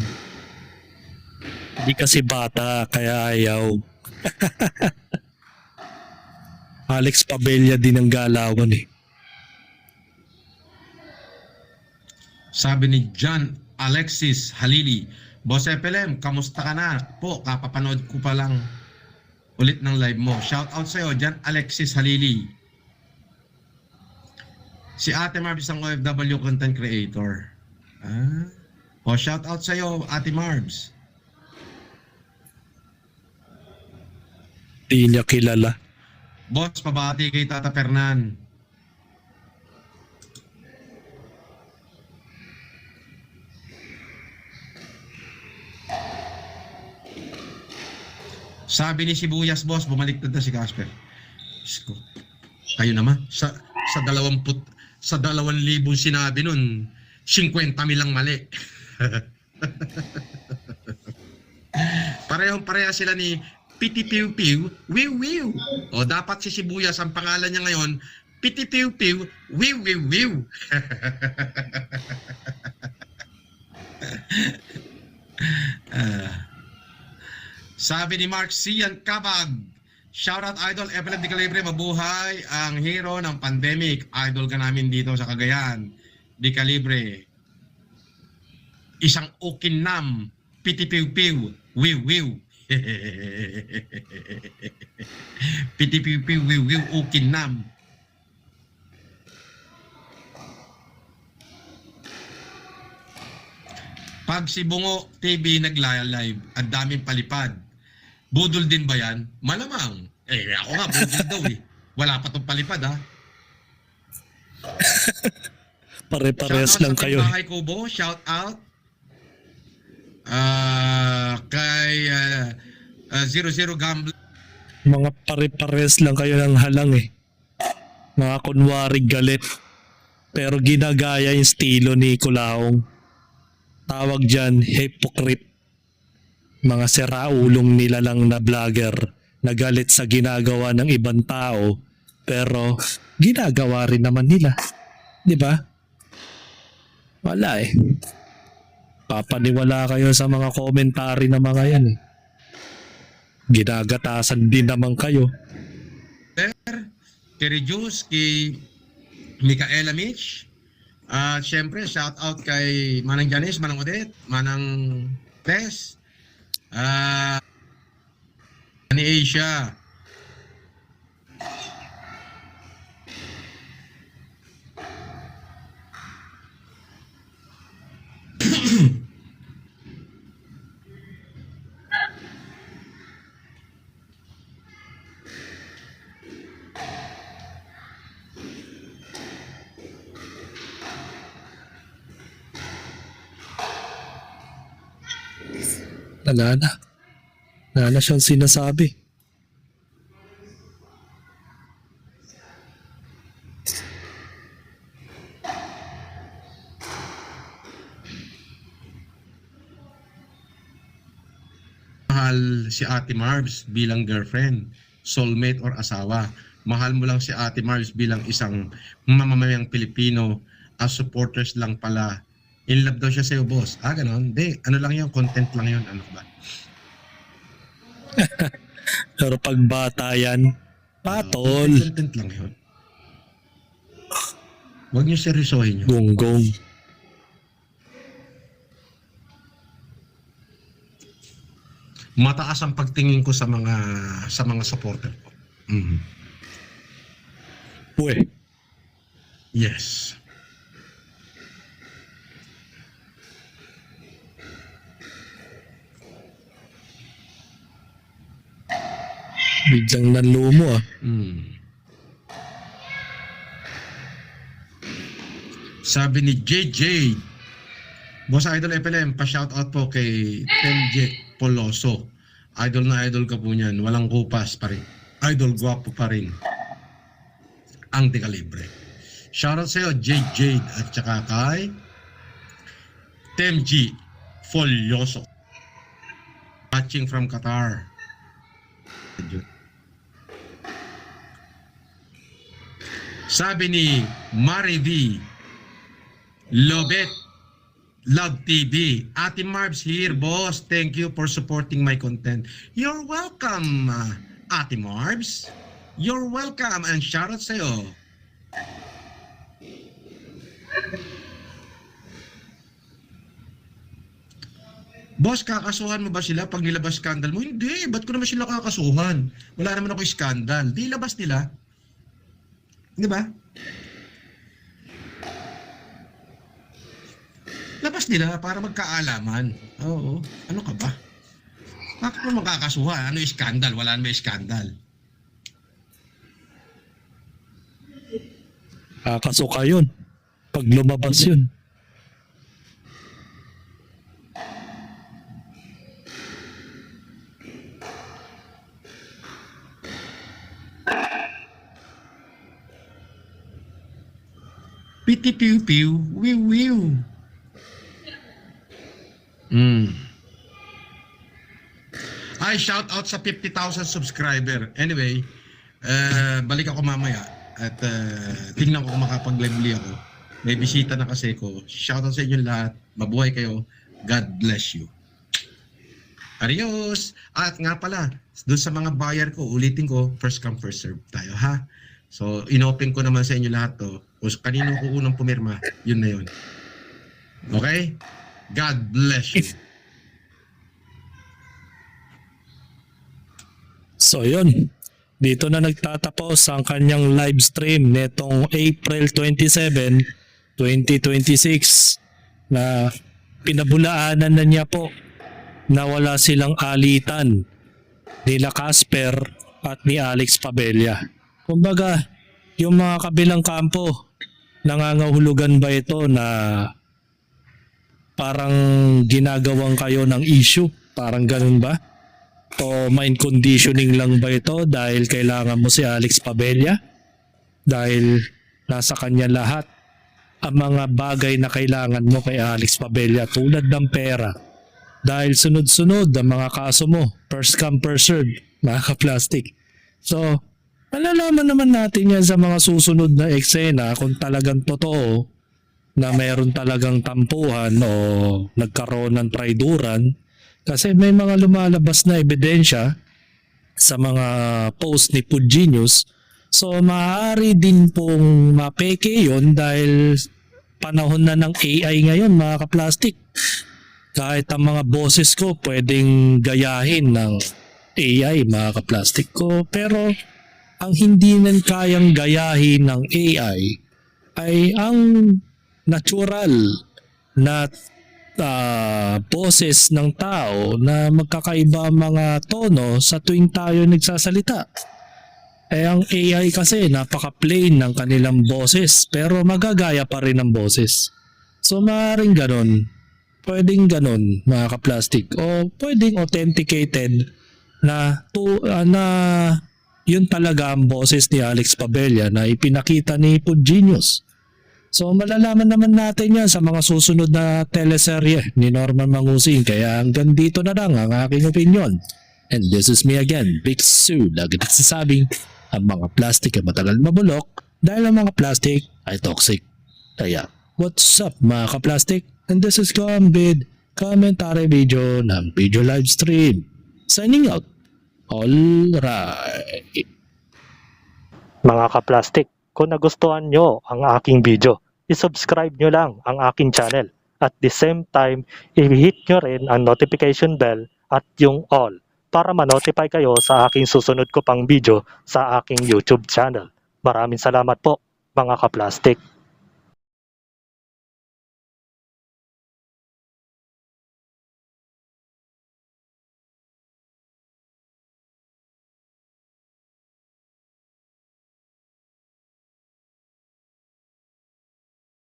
Hindi kasi bata kaya ayaw. Alex Pabella din ang galawan eh. Sabi ni John Alexis Halili, Boss FLM, kamusta ka na? Po, kapapanood ko pa lang ulit ng live mo. Shout out sa'yo, John Alexis Halili. Si Ate Marbs ang OFW content creator. Ah. O, shout out sa'yo, Ate Marbs. Di niya kilala. Boss, pabati kay Tata Fernan. Sabi ni Sibuyas, boss, bumaliktad na si Casper. Diyos ko. Kayo naman, sa 20 sa 2,000 sinabi nun, 50,000 lang mali. Parehong-pareha sila ni Piti Piu Piu, Wiw Wiw. O dapat si Sibuyas, ang pangalan niya ngayon, Piti Piu Piu, Wiw Wiw Wiw. Sabi ni Mark Cian Kabag, shoutout Idol, FLM Di Calibre, mabuhay ang hero ng pandemic. Idol ka namin dito sa Cagayan. Di Calibre. Isang ukinam, Piti Piu Piu, Wiw Wiw. Piti Piu Piu, Wiw Wiw, ukinam. Pag si Bungo TV nag-live, ang daming palipad. Budol din ba yan? Malamang. Eh, ako nga, budol daw eh. Wala pa tong palipad ha. Pare-pares lang kayo. Shout out sa Bahay Kubo, shout out. Kay 00 Gambler. Mga pare-pares lang kayo ng halang eh. Mga kunwari galit. Pero ginagaya yung estilo ni Kulaong. Tawag dyan, hypocrite. Mga siraulong nila lang na vlogger na galit sa ginagawa ng ibang tao pero ginagawa rin naman nila. Di ba? Wala eh. Papaniwala kayo sa mga komentary na mga yan eh. Ginagatasan din naman kayo. Kay Rejuice, kay Micaela Mitch. At syempre, shout out kay Manang Janice, Manang Odette, Manang Tess, ni Asia. Wala na. Wala na siyang sinasabi. Mahal si Ate Marbs bilang girlfriend, soulmate or asawa. Mahal mo lang si Ate Marbs bilang isang mamamayang Pilipino, as supporters lang pala. In love daw siya sa'yo, boss. Ganon? Hindi. Ano lang yun? Content lang yun. Ano ba? Pero pag bata yan, patol, Content lang yun. Huwag niyo seryosohin yun. gonggong. Mataas ang pagtingin ko sa mga supporter ko. Mhm. Uwe, Yes. biglang nanlumo ah. Sabi ni JJ, Boss Idol FLM, pa-shoutout po kay Temje Poloso. Idol na idol ka po niyan. Walang kupas pa rin. Idol guwapo pa rin. Ang dekalibre. Shoutout sa'yo, JJ at saka kay Temji Folyoso. Watching from Qatar. Sabi ni Marivi Lobet Love TV, Ate Marbs here, boss. Thank you for supporting my content. You're welcome, Ate Marbs. You're welcome and shoutout sa'yo. Boss, kakasuhan mo ba sila pag nilabas scandal mo? Hindi, ba't ko naman sila kakasuhan? Wala naman ako scandal. Di labas nila. Di ba? Labas nila para magkaalaman. Oo. Ano ka ba? Bakit mo makakasuhan? Ano yung scandal? Wala naman yung scandal. Kakasuka yun. Pag lumabas yun. Piti piu piu, wiu wiu. Ay, shout out sa 50,000 subscriber. Anyway, balik ako mamaya at tingnan ko kung makapag-live uli ako. May bisita na kasi ko. Shout out sa inyo lahat. Mabuhay kayo. God bless you. Adios! At nga pala, doon sa mga buyer ko, ulitin ko, first come, first serve tayo, ha? So, inopen ko naman sa inyo lahat to. Kung kanino ko unang pumirma, yun na yun. Okay? God bless you. So yun, dito na nagtatapos ang kanyang live stream netong April 27, 2026 na pinabulaanan na niya po na wala silang alitan nila Casper at ni Alex Pabella. Kumbaga, yung mga kabilang kampo, nangangahulugan ba ito na parang ginagawang kayo ng issue? Parang ganun ba? O mind conditioning lang ba ito dahil kailangan mo si Alex Pabella? Dahil nasa kanya lahat ang mga bagay na kailangan mo kay Alex Pabella tulad ng pera. Dahil sunod-sunod ang mga kaso mo, first come first serve, mga ka-plastic. So, malalaman naman natin yan sa mga susunod na eksena kung talagang totoo na mayroon talagang tampuhan o nagkaroon ng traiduran. Kasi may mga lumalabas na ebidensya sa mga post ni Food Genius. So maaari din pong mapeke yun dahil panahon na ng AI ngayon, mga ka-plastic. Kahit ang mga boses ko pwedeng gayahin ng AI, mga ka-plastic ko. Pero ang hindi nan kayang gayahin ng AI ay ang natural na boses ng tao na magkakaiba mga tono sa tuwing tayo nagsasalita. Ang AI kasi napaka-plain ng kanilang boses pero magagaya pa rin ang boses. So maaaring ganon. pwedeng ganun mga ka-plastic o pwedeng authenticated na na yun talaga ang boses ni Alex Pabella na ipinakita ni Food Genius. So malalaman naman natin yan sa mga susunod na teleserye ni Norman Mangusing, kaya hanggang dito na lang ang aking opinion. And this is me again, Big Sue, lagi nagsasabing ang mga plastic ay matagal mabulok dahil ang mga plastic ay toxic. Kaya, what's up mga ka-plastic? And this is Gambid, commentary video ng video live stream. Signing out. Alright. Mga ka-plastic, kung nagustuhan nyo ang aking video, isubscribe nyo lang ang aking channel. At the same time, i-hit nyo rin ang notification bell at yung all para ma-notify kayo sa aking susunod ko pang video sa aking YouTube channel. Maraming salamat po mga ka-plastic.